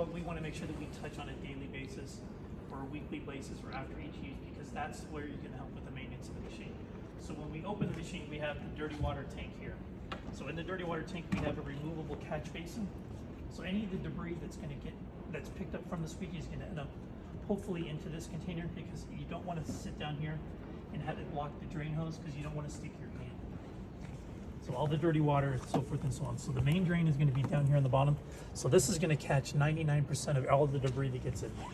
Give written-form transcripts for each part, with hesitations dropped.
what we want to make sure that we touch on a daily basis or a weekly basis or after each use, because that's where you can help with the maintenance of the machine. So when we open the machine, we have the dirty water tank here. So in the dirty water tank, we have a removable catch basin. So any of the debris that's picked up from the squeegee is going to end up hopefully into this container, because you don't want to sit down here and have it block the drain hose, because you don't want to stick your hand. So all the dirty water, so forth and so on. So the main drain is going to be down here on the bottom. So this is going to catch 99% of all the debris that gets in there.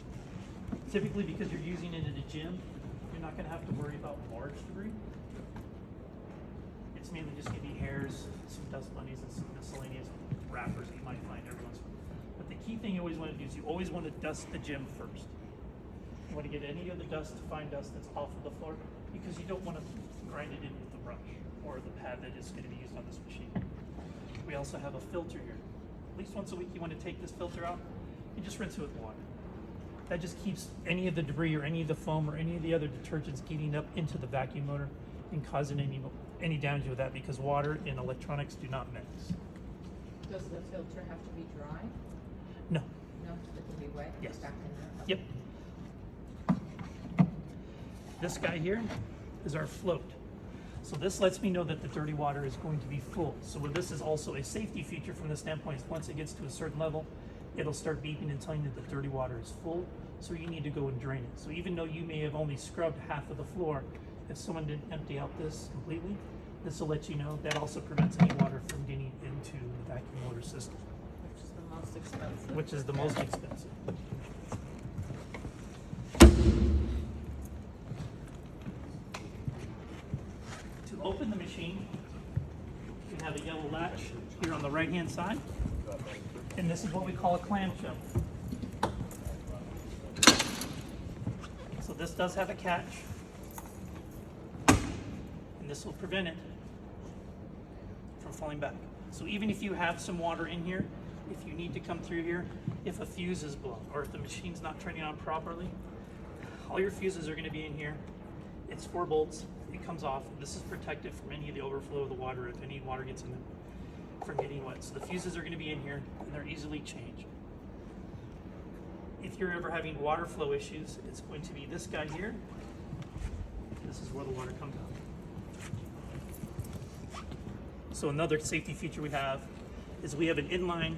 Typically, because you're using it in a gym, you're not going to have to worry about large debris. It's mainly just going to be hairs, some dust bunnies, and some miscellaneous wrappers that you might find every once in a while. But the key thing you always want to do is you always want to dust the gym first. You want to get any of the dust, fine dust that's off of the floor, because you don't want to grind it in with the brush or the pad that is going to be used on this machine. We also have a filter here. At least once a week you want to take this filter out and just rinse it with water. That just keeps any of the debris or any of the foam or any of the other detergents getting up into the vacuum motor and causing any damage with that, because water and electronics do not mix. Does the filter have to be dry? No. No, it can be wet? Yes. Back in there? Yep. This guy here is our float. So this lets me know that the dirty water is going to be full. So this is also a safety feature from the standpoint is once it gets to a certain level, it'll start beeping and telling you that the dirty water is full, so you need to go and drain it. So even though you may have only scrubbed half of the floor, if someone didn't empty out this completely, this will let you know. That also prevents any water from getting into the vacuum motor system. Which is the most expensive. Which is the most expensive. To open the machine, we have a yellow latch here on the right-hand side, and this is what we call a clamshell. So this does have a catch, and this will prevent it from falling back. So even if you have some water in here, if you need to come through here, if a fuse is blown or if the machine's not turning on properly, all your fuses are going to be in here. It's 4 bolts. It comes off. This is protected from any of the overflow of the water if any water gets in there from getting wet. So the fuses are going to be in here, and they're easily changed. If you're ever having water flow issues, it's going to be this guy here. This is where the water comes out. So another safety feature we have is we have an inline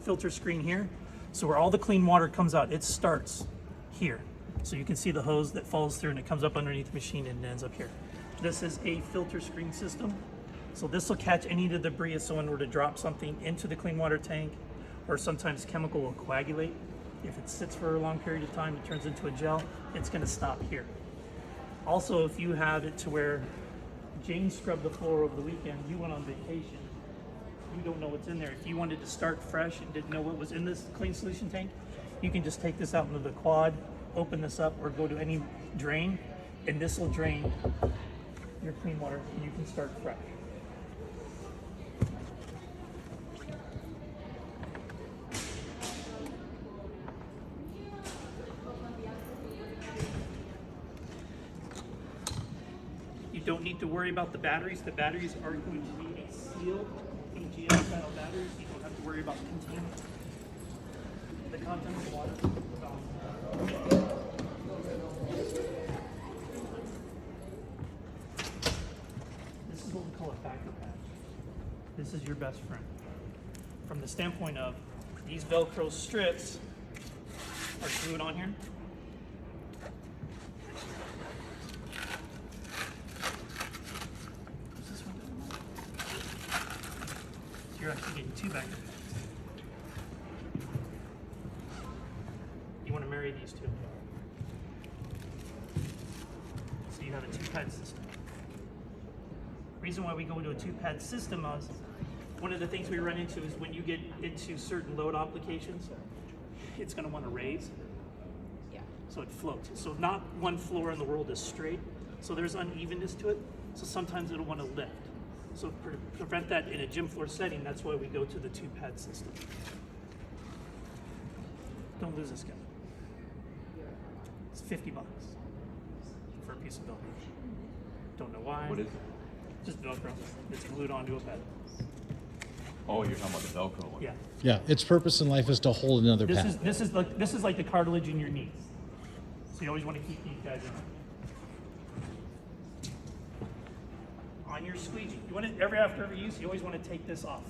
filter screen here. So where all the clean water comes out, it starts here. So you can see the hose that falls through and it comes up underneath the machine and ends up here. This is a filter screen system. So this will catch any of the debris if someone were to drop something into the clean water tank, or sometimes chemical will coagulate. If it sits for a long period of time, it turns into a gel, it's gonna stop here. Also, if you have it to where Jane scrubbed the floor over the weekend, you went on vacation, you don't know what's in there. If you wanted to start fresh and didn't know what was in this clean solution tank, you can just take this out into the quad, open this up, or go to any drain, and this will drain your clean water and you can start fresh. You don't need to worry about the batteries. The batteries are going to be a sealed AGM style batteries. You don't have to worry about containing the content of the water. This is what we call a backer patch. This is your best friend. From the standpoint of these Velcro strips are glued on here. You're actually getting 2 backer pads. You want to marry these 2. So you have a 2-pad system. Reason why we go into a 2-pad system is one of the things we run into is when you get into certain load applications, it's going to want to raise. Yeah. So it floats. So not one floor in the world is straight. So there's unevenness to it. So sometimes it'll want to lift. So to prevent that in a gym floor setting, that's why we go to the 2-pad system. Don't lose this guy. It's $50 for a piece of Velcro. Don't know why. What is it? Just Velcro. It's glued onto a pad. Oh, you're talking about the Velcro one. Yeah. Yeah, its purpose in life is to hold another This pad. is like the cartilage in your knees. So you always want to keep these guys in. On your squeegee, you want to after every use, you always want to take this off.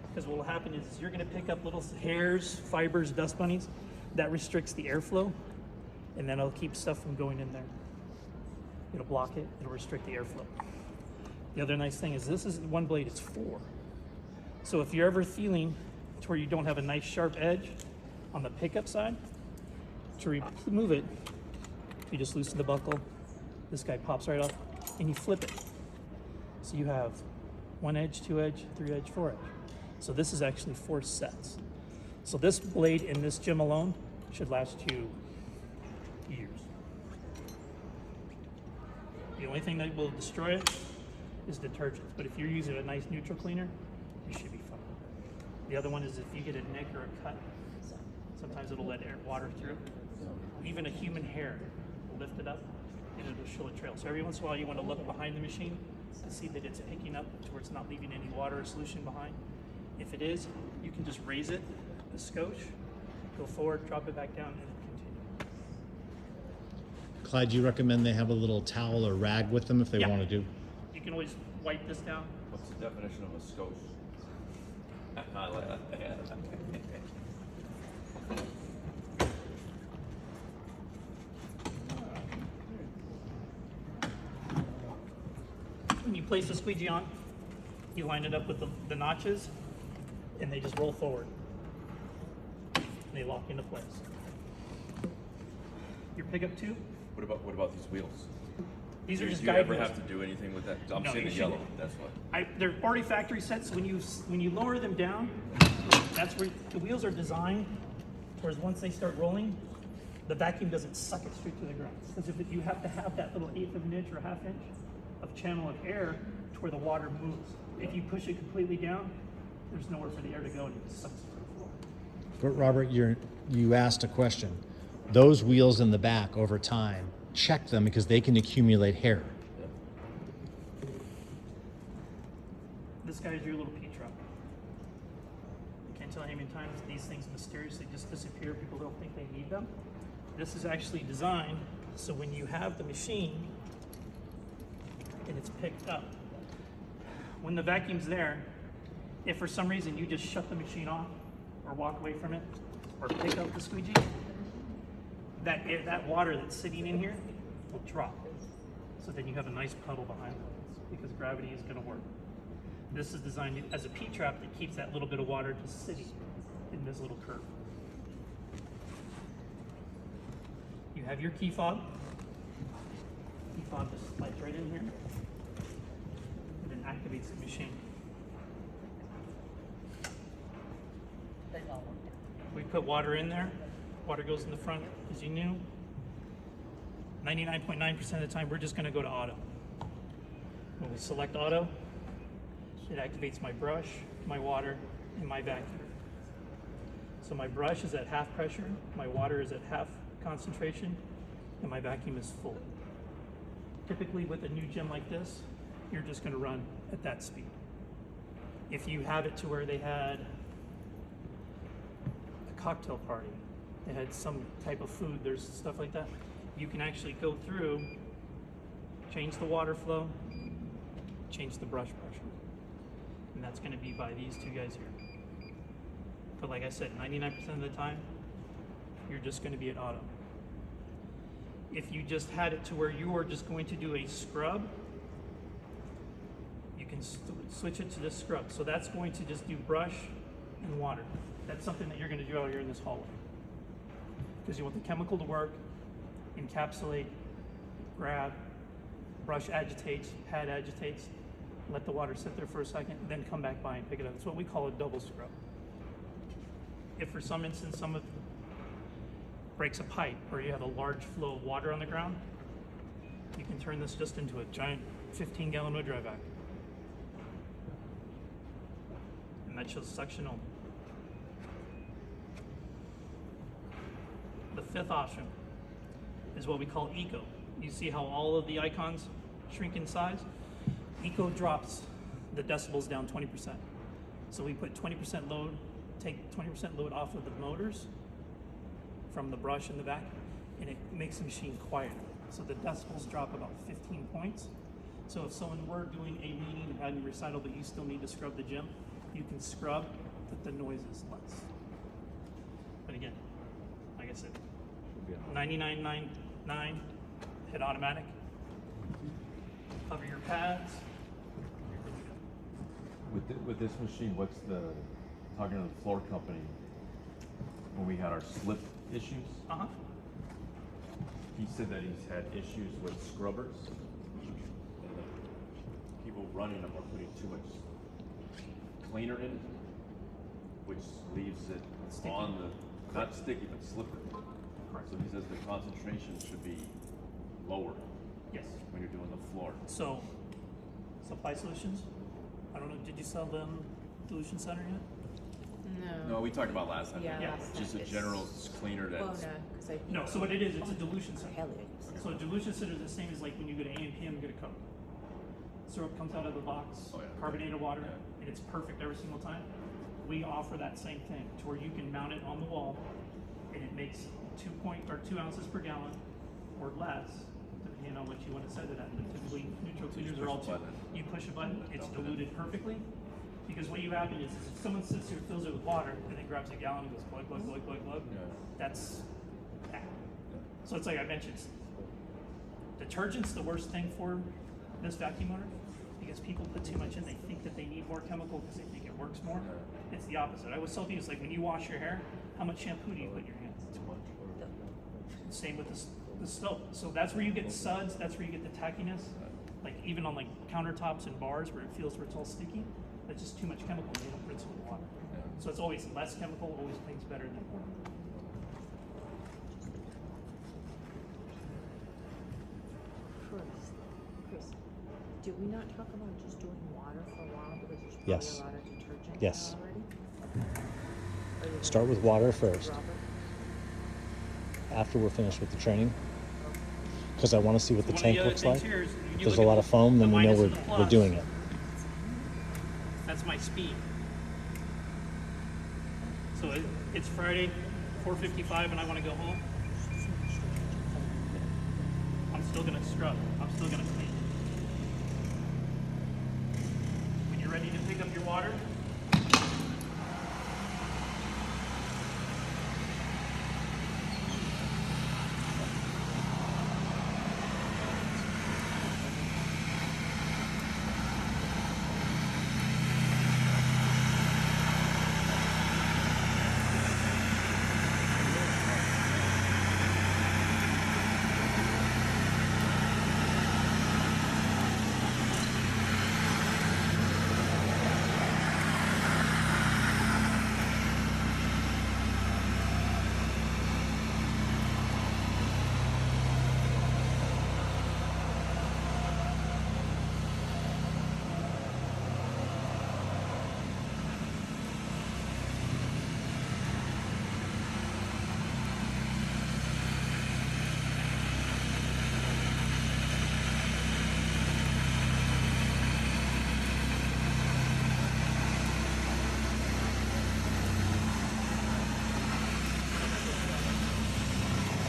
Because what will happen is you're going to pick up little hairs, fibers, dust bunnies. That restricts the airflow, and then it'll keep stuff from going in there. It'll block it. It'll restrict the airflow. The other nice thing is this is one blade. It's 4. So if you're ever feeling to where you don't have a nice sharp edge on the pickup side, to remove it, you just loosen the buckle. This guy pops right off, and you flip it. So you have 1 edge, 2 edge, 3 edge, 4 edge. So this is actually 4 sets. So this blade in this gym alone should last you years. The only thing that will destroy it is detergents. But if you're using a nice neutral cleaner, you should be fine. The other one is if you get a nick or a cut, sometimes it'll let water through. Even a human hair will lift it up and it'll show a trail. So every once in a while you want to look behind the machine to see that it's picking up to where it's not leaving any water or solution behind. If it is, you can just raise it, a scotch, go forward, drop it back down, and continue. Clyde, do you recommend they have a little towel or rag with them if they Yeah. want to do? You can always wipe this down. What's the definition of a scotch? I like that. When you place the squeegee on, you line it up with the notches, and they just roll forward. They lock into place. Your pickup tube, What about these wheels? these are just Do you guide ever wheels. have to do anything with that? I'm No, seeing you the yellow. shouldn't. That's what. They're already factory sets. When you lower them down, that's where the wheels are designed towards once they start rolling, the vacuum doesn't suck it straight to the ground. Because if you have to have that little 1/8 of an inch or 1/2 inch of channel of air to where the water moves. If you push it completely down, there's nowhere for the air to go and it just sucks it to the floor. But Robert, you asked a question. Those wheels in the back over time, check them because they can accumulate hair. This guy's your little P truck. I can't tell how many times these things mysteriously just disappear. People don't think they need them. This is actually designed so when you have the machine and it's picked up, when the vacuum's there, if for some reason you just shut the machine off or walk away from it or pick up the squeegee, that water that's sitting in here will drop. So then you have a nice puddle behind it because gravity is going to work. This is designed as a P-trap that keeps that little bit of water just sitting in this little curve. You have your key fob. Key fob just slides right in here and then activates the machine. We put water in there. Water goes in the front, as you knew. 99.9% of the time, we're just going to go to auto. When we select auto, it activates my brush, my water, and my vacuum. So my brush is at half pressure, my water is at half concentration, and my vacuum is full. Typically with a new gym like this, you're just going to run at that speed. If you have it to where they had a cocktail party, they had some type of food, there's stuff like that, you can actually go through, change the water flow, change the brush pressure. And that's going to be by these two guys here. But like I said, 99% of the time, you're just going to be at auto. If you just had it to where you are just going to do a scrub, you can switch it to this scrub. So that's going to just do brush and water. That's something that you're going to do out here in this hallway. Because you want the chemical to work, encapsulate, grab, brush agitates, pad agitates, let the water sit there for a second, then come back by and pick it up. It's what we call a double scrub. If for some instance someone breaks a pipe or you have a large flow of water on the ground, you can turn this just into a giant 15-gallon wood dry vac. And that shows suction only. The fifth option is what we call eco. You see how all of the icons shrink in size? Eco drops the decibels down 20%. So we put 20% load, take 20% load off of the motors from the brush in the back, and it makes the machine quieter. So the decibels drop about 15 points. So if someone were doing a meeting and had a recital, but you still need to scrub the gym, you can scrub, but the noise is less. But again, like I said, 99.99, hit automatic, cover your pads. With this machine, what's the, talking to the floor company, when we had our slip issues, Uh-huh. he said that he's had issues with scrubbers. And the people running them are putting too much cleaner in it, which leaves it Sticky. on the, not sticky, but slippery. Correct. So he says the concentration should be lower Yes. when you're doing the floor. So, Supply Solutions, I don't know, did you sell them Dilution Center yet? No, we talked about last time. Yeah, last Just a time. general cleaner Well, no, that's. because I. No, so what it is, it's a dilution center. Hell, it is. So a dilution center is the same as like when you go to A&P and get a Coke. Syrup comes out of the box, Oh, yeah. carbonated water, Yeah. and it's perfect every single time. We offer that same thing to where you can mount it on the wall, and it makes 2 ounces per gallon or less, depending on what you want to set it at. But typically, neutral cleaners are all push a two. button. You push a button, it's Dump it in. diluted perfectly. Because what you have is if someone sits here, fills it with water, and then grabs a gallon and goes glug, glug, glug, glug, glug, Yeah. that's bad. So it's like I mentioned, detergent's the worst thing for this vacuum motor because people put too much in. They think that they need more chemical because they think it works more. It's the opposite. I always tell people, it's like when you wash your hair, how much shampoo do you put in your hands? Too much. Same with the soap. So that's where you get suds. That's where you get the tackiness. Like even on like countertops and bars where it feels where it's all sticky. That's just too much chemical. And you don't rinse it with water. Yeah. So it's always less chemical. Always things better than more. Chris, did we not talk about just doing water for a while because there's probably Yes. a lot of detergent Yes. now already? Or you Start gonna with water first. rubber? After we're finished with the training, because I want to see what the One of tank other looks things like. here is If you there's look a at lot of foam, then the we know minus and the we're plus. doing it. That's my speed. So it's Friday, 4:55, and I want to go home. I'm still gonna scrub. I'm still gonna clean. When you're ready to pick up your water,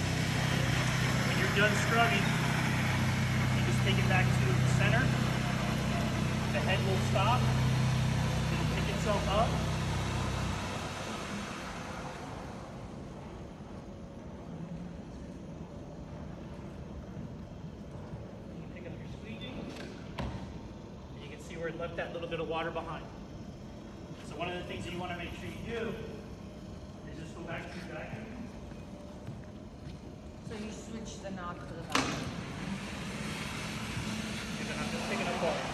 when you're done scrubbing, you just take it back to the center. The head will stop. It'll pick itself up. You can pick up your squeegee, and you can see where it left that little bit of water behind. So one of the things that you want to make sure you do is just go back to your vacuum. So you switch the knob to the vacuum. I'm just picking up water.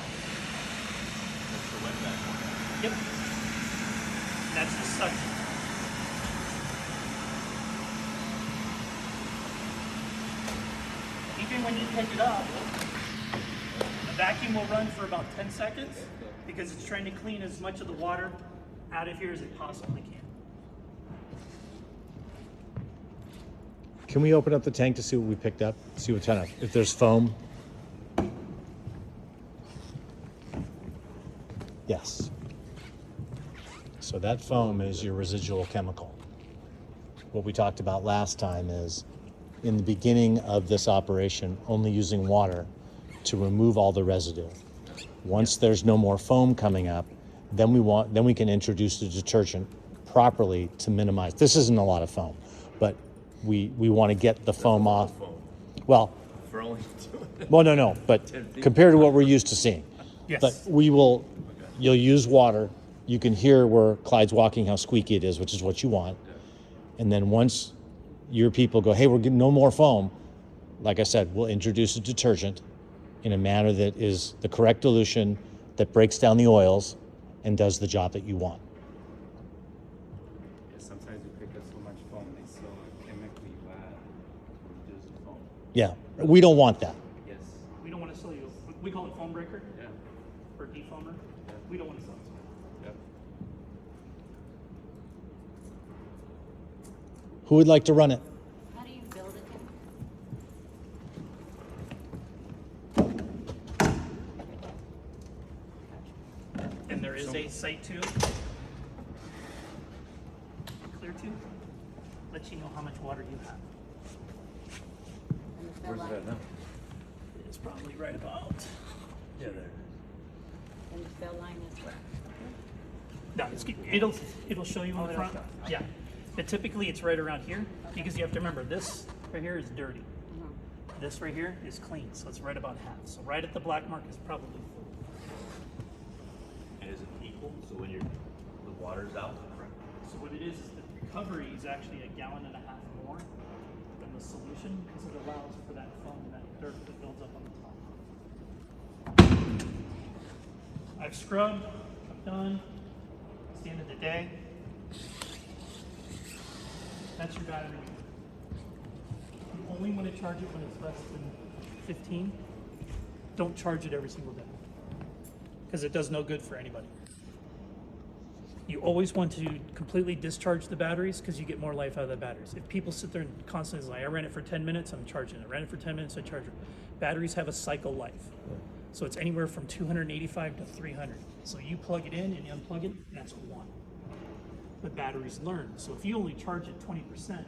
That's the wet vacuum. Yep. That's the suction. Even when you pick it up, the vacuum will run for about 10 seconds because it's trying to clean as much of the water out of here as it possibly can. Can we open up the tank to see what we picked up? See what kind of, if there's foam? Yes. So that foam is your residual chemical. What we talked about last time is in the beginning of this operation, only using water to remove all the residue. Once there's no more foam coming up, then we can introduce the detergent properly to minimize. This isn't a lot of foam, but we want to get the foam off. Foam. Well, For only well, no, but compared to what we're used to seeing. Yes. But you'll use water. You can hear where Clyde's walking, how squeaky it is, which is what you want. And then once your people go, hey, we're getting no more foam, like I said, we'll introduce a detergent in a manner that is the correct dilution that breaks down the oils and does the job that you want. Yeah, sometimes we pick up so much foam, it's so chemically bad to reduce the foam. Yeah, we don't want that. Yes. We don't want to sell you. We call it foam breaker Yeah. or defoamer. Yeah. We don't want to sell it. Yep. Who would like to run it? How do you build it? And there is a sight tube, clear tube, lets you know how much water you have. And the fill Where's line, it at now? It's probably right about. Yeah, there. and the fill line is where? No, it'll show you in the front. Yeah, but typically it's right around here because you have to remember this right here is dirty. This right here is clean, so it's right about half. So right at the black mark is probably full. And is it equal? So when the water's out? So what it is the recovery is actually 1.5 gallons more than the solution because it allows for that foam and that dirt that builds up on the top. I've scrubbed, I'm done. It's the end of the day. That's your battery. You only want to charge it when it's less than 15. Don't charge it every single day because it does no good for anybody. You always want to completely discharge the batteries because you get more life out of the batteries. If people sit there and constantly like, I ran it for 10 minutes, I'm charging it. I ran it for 10 minutes, I charge it. Batteries have a cycle life. So it's anywhere from 285 to 300. So you plug it in and you unplug it, that's one. But batteries learn. So if you only charge it 20%,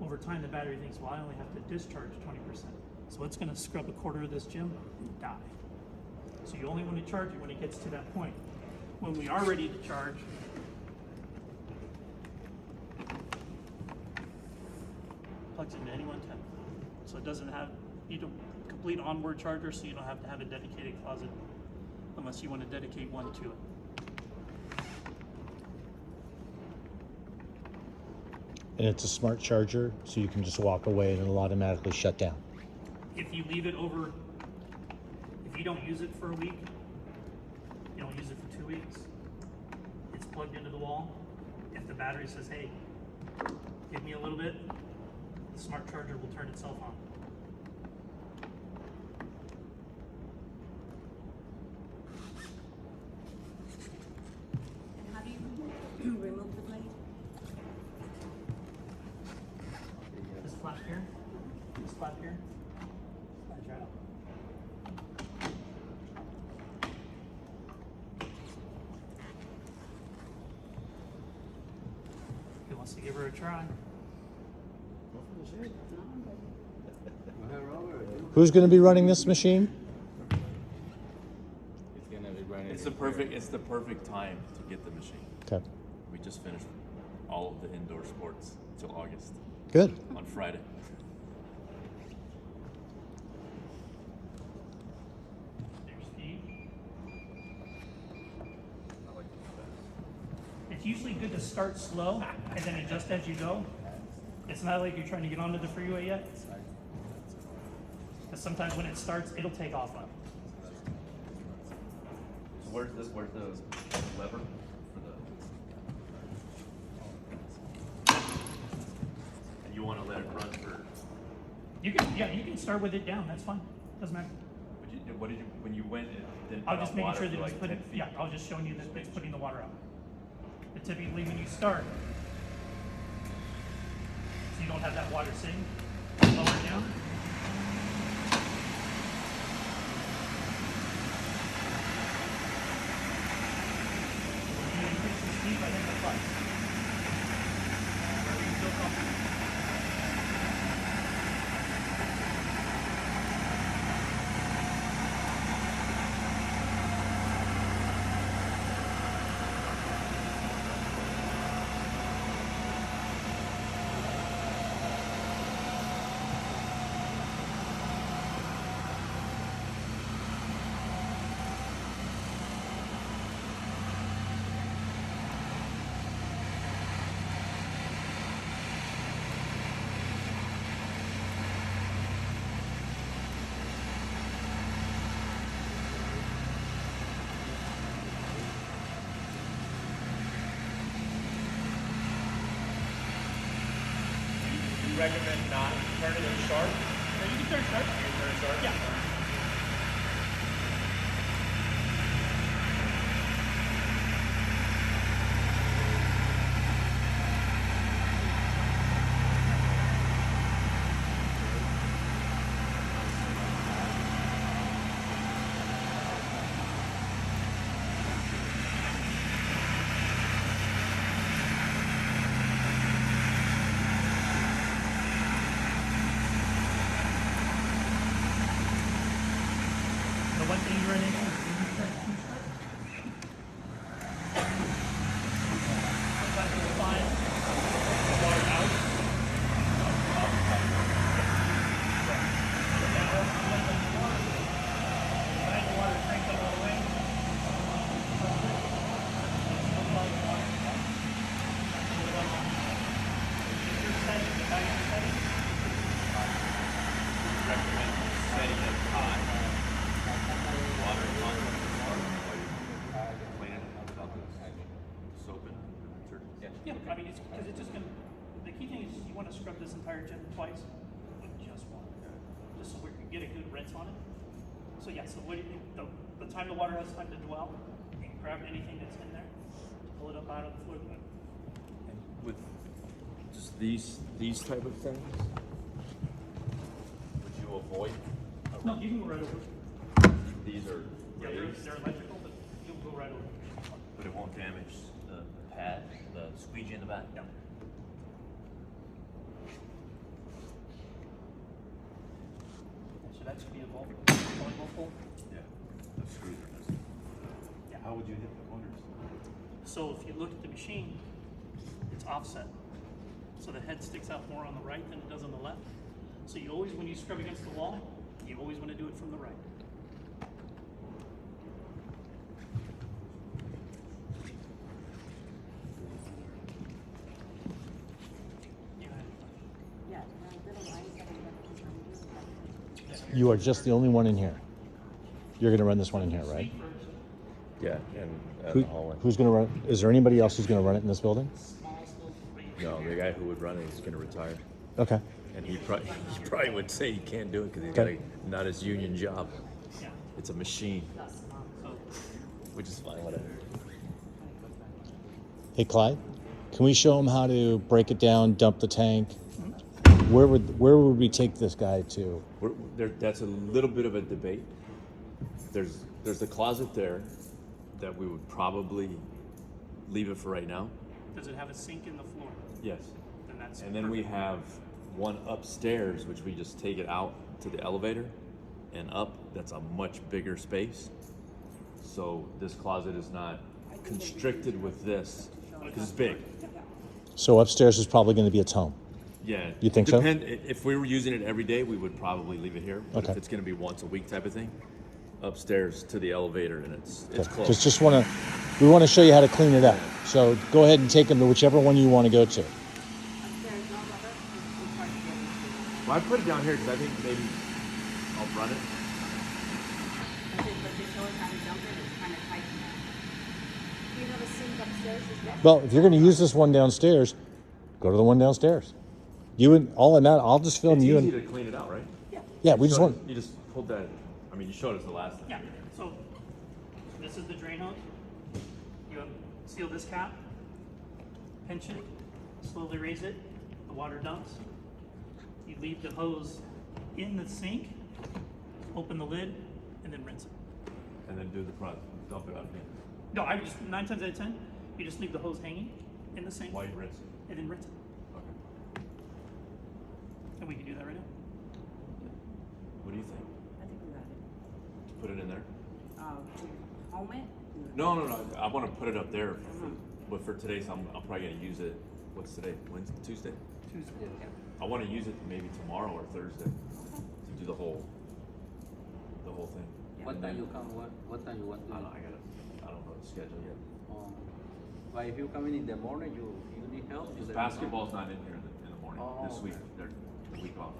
over time the battery thinks, well, I only have to discharge 20%. So it's going to scrub a quarter of this gym and die. So you only want to charge it when it gets to that point. When we are ready to charge, plugs into any 110. So it doesn't have, you don't complete onboard charger, so you don't have to have a dedicated closet unless you want to dedicate one to it. And it's a smart charger, so you can just walk away and it'll automatically shut down. If you leave it over, if you don't use it for a week, you don't use it for 2 weeks, it's plugged into the wall. If the battery says, hey, give me a little bit, the smart charger will turn itself on. And how do you remove the blade? This flap here, slides right out. He wants to give her a try. Who's going to be running this machine? It's gonna be running. It's the perfect time to get the machine. Okay, We just finished all of the indoor sports till August good. on Friday. There's speed. It's usually good to start slow and then adjust as you go. It's not like you're trying to get onto the freeway yet. Because sometimes when it starts, it'll take off on. So where's the lever for the? And you want to let it run for? You can start with it down. That's fine. Doesn't matter. What did you when you went? It didn't I'll put just out making water sure that for it's like putting. 10 feet. Yeah, I was just showing you that it's putting the water out. But typically, when you start, so you don't have that water sitting, lower it down. When you increase the speed by hitting the clutch. recommend not turning them sharp? Now you can turn sharp. You can turn it sharp? Yeah. The one thing you run into is when you turn too sharp. Sometimes you'll find the water out. Find the water cranked up all the way. If you're setting the back you're setting, Recommend setting it high. Water in line with the water while you're cleaning it without the soap and detergent. yeah, I mean, it's because it's just gonna. The key thing is you want to scrub this entire gym twice with just water, just so we can get a good rinse on it. So yeah, so what do you think? The time the water has time to dwell, you can grab anything that's in there, pull it up out of the floor. And with just these type of things, would you avoid? No, you can go right over. These are Yeah, raised, they're electrical, but you'll go right over. But it won't damage the pad, the squeegee in the back? No. So that should be a volleyball pole. yeah, the screws are missing. Yeah. How would you hit the corners? So if you look at the machine, it's offset. So the head sticks out more on the right than it does on the left. So you always, when you scrub against the wall, you always want to do it from the right. You had it. Yeah, the little lines that are left behind You are just the only one in here. You're going to run this one in here, right? Yeah, and Who, the hallway. who's going to run? Is there anybody else who's going to run it in this building? No, the guy who would run it is going to retire, Okay. and he probably would say he can't do it because he's Okay. got not his union job. Yeah. It's a machine, So which is fine. Whatever. Hey, Clyde, can we show him how to break it down, dump the tank? Where would we take this guy to? That's a little bit of a debate. There's a closet there that we would probably leave it for right now. does it have a sink in the floor? Yes. Then that's And then we perfect. have one upstairs, which we just take it out to the elevator and up. That's a much bigger space. So this closet is not constricted with this because it's big. So upstairs is probably going to be its home. Yeah. You think so? If we were using it every day, we would probably leave it here. But Okay. if it's going to be once a week type of thing, upstairs to the elevator and it's close. Just we want to show you how to clean it up. So go ahead and take him to whichever one you want to go to. There's no rubber. It's hard to get into. Well, I put it down here because I think maybe I'll run it. But they show us how to dump it, it's kind of tight now. Do you have a sink upstairs as well? Well, if you're going to use this one downstairs, go to the one downstairs. You and all in that, I'll just film It's you easy and to clean it out, right? yeah, we just want. You just pulled that. I mean, you showed us the last time. Yeah. So this is the drain hose. You seal this cap, pinch it, slowly raise it. The water dumps. You leave the hose in the sink, open the lid, and then rinse it. And then do the front, dump it out again. No, I would just 9 times out of 10, you just leave the hose hanging in the sink While you rinse it. and then rinse it. Okay. And we can do that right now. What do you think? I think we got it. Put it in there? To home it? No. I want to put it up there. But for today's, I'm probably going to use it. What's today? Wednesday? Tuesday? Tuesday. I want to use it maybe tomorrow or Thursday to do the whole thing. What time you come? What time you want to? I don't know the schedule yet. But if you come in the morning, you need help. You Because let me know. basketball's not in here in the morning Oh, this week. okay. They're the week off.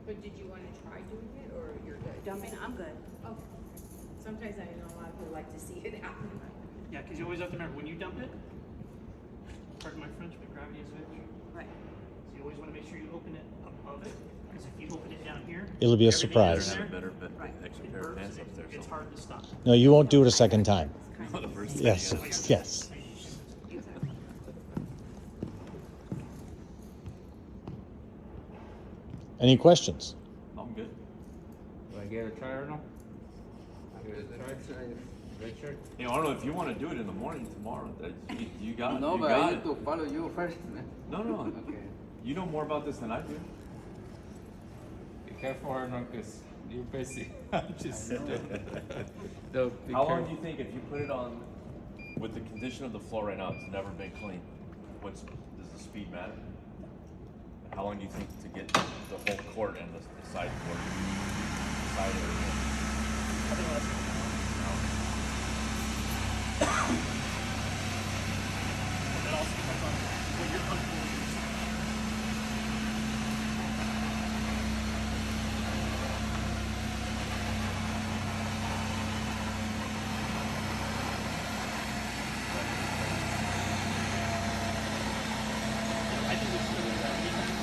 But did you want to try doing it, or you're good? Dumping, I'm good. Okay. Sometimes I know a lot of people like to see it happen. Yeah, because you always have to remember when you dump it, pardon my French, but gravity is a bitch. Right. always want to make sure you open it above it, because if you open it down here, It'll be a everything surprise. that's in Have a there, better, Right. extra it pair of burps, pants upstairs. it's hard to stop. No, you won't do it a second time. The first thing Yes, you gotta do. yes. Exactly. Any questions? I'm good. Do I get a try or no? Give it a try. Richard? Hey Arnold, if you want to do it in the morning tomorrow, you got it. No, you but got I it. need to follow you first, man. No. Okay. You know more about this than I do. Be careful, Arnold, because you're busy. I'm just no, be How long careful. do you think if you put it on with the condition of the floor right now, it's never been clean? Does the speed matter? How long do you think to get the whole court and the side court? Side area? I think that's and that also depends on what you're comfortable with. I think we should do that anytime.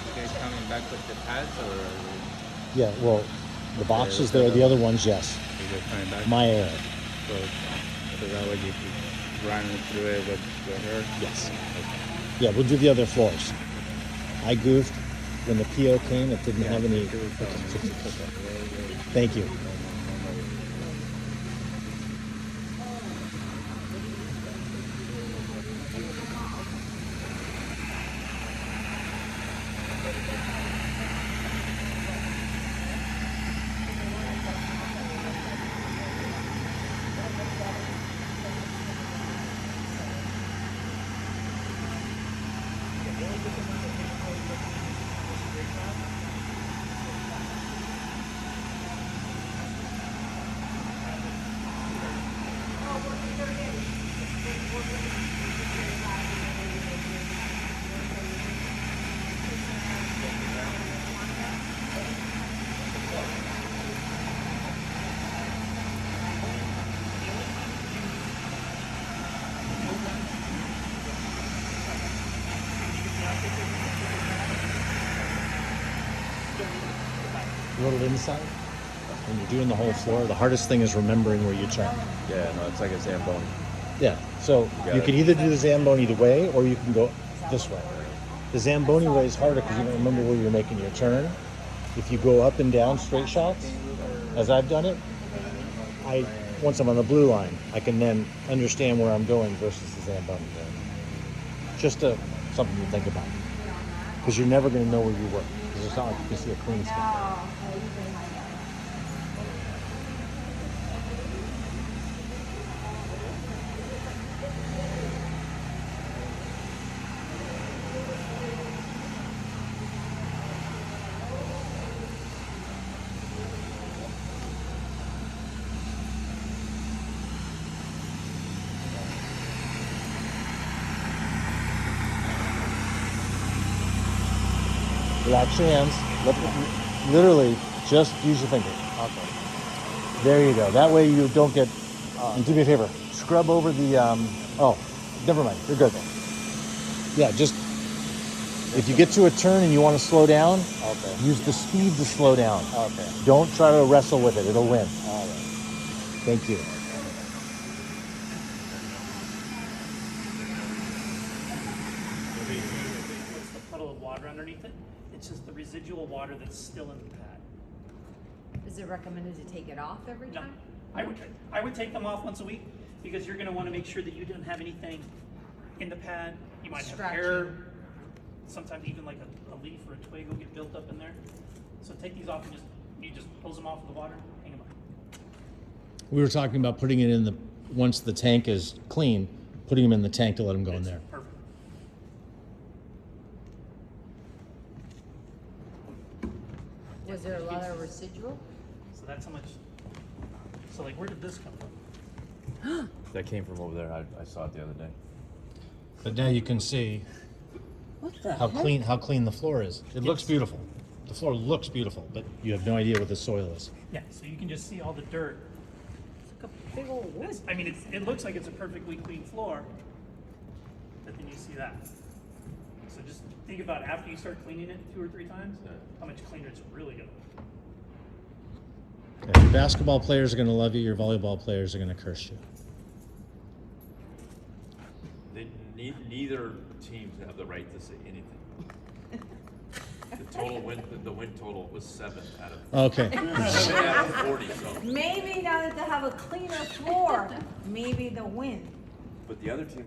You guys coming back with the pads or Yeah, well, the boxes there, the other ones, yes. you guys coming back? My area, So that way you can run through it with her? yes. Yeah, we'll do the other floors. I goofed. When the PO came, it didn't have any. Thank you. A little inside. When you're doing the whole floor, the hardest thing is remembering where you turn. Yeah, no, it's like a Zamboni. Yeah, so got you it. can either do the Zamboni the way, or you can go this way. The Zamboni way is harder because you don't remember where you're making your turn. If you go up and down straight shots, as I've done it, once I'm on the blue line, I can then understand where I'm going versus the Zamboni. Just something to think about, because you're never going to know where you were. Because it's not like you can see a clean spot. Relax your hands. Literally, just use your fingers. Okay. There you go. That way you don't get. And do me a favor. Scrub over the. Oh, never mind. You're good. Yeah, just. If you get to a turn and you want to slow down, use the speed to slow down. Okay. Don't try to wrestle with it. It'll win. All right. Thank you. It's the puddle of water underneath it. It's just the residual water that's still in the pad. Is it recommended to take it off every No, time? I would take them off once a week, because you're going to want to make sure that you don't have anything in the pad. You might have Scratching. hair, sometimes even like a leaf or a twig will get built up in there. So take these off and you just pulls them off of the water, hang them up. We were talking about putting it in the. Once the tank is clean, putting them in the tank to let them go in there. Perfect. Was there a lot of residual? So that's how much. So like, where did this come from? That came from over there. I saw it the other day. But now you can see how clean the floor is. It looks beautiful. The floor looks beautiful, but you have no idea what the soil is. Yeah, so you can just see all the dirt. It's like a big old wood. I mean, it looks like it's a perfectly clean floor, but then you see that. So just think about after you start cleaning it 2 or 3 times, how much cleaner it's really gonna look. Okay, your basketball players are going to love you. Your volleyball players are going to curse you. Neither teams have the right to say anything. The win total was 7 out of Okay. 7 out of 40. So, Maybe now that they have a cleaner floor, maybe they'll win. but the other team.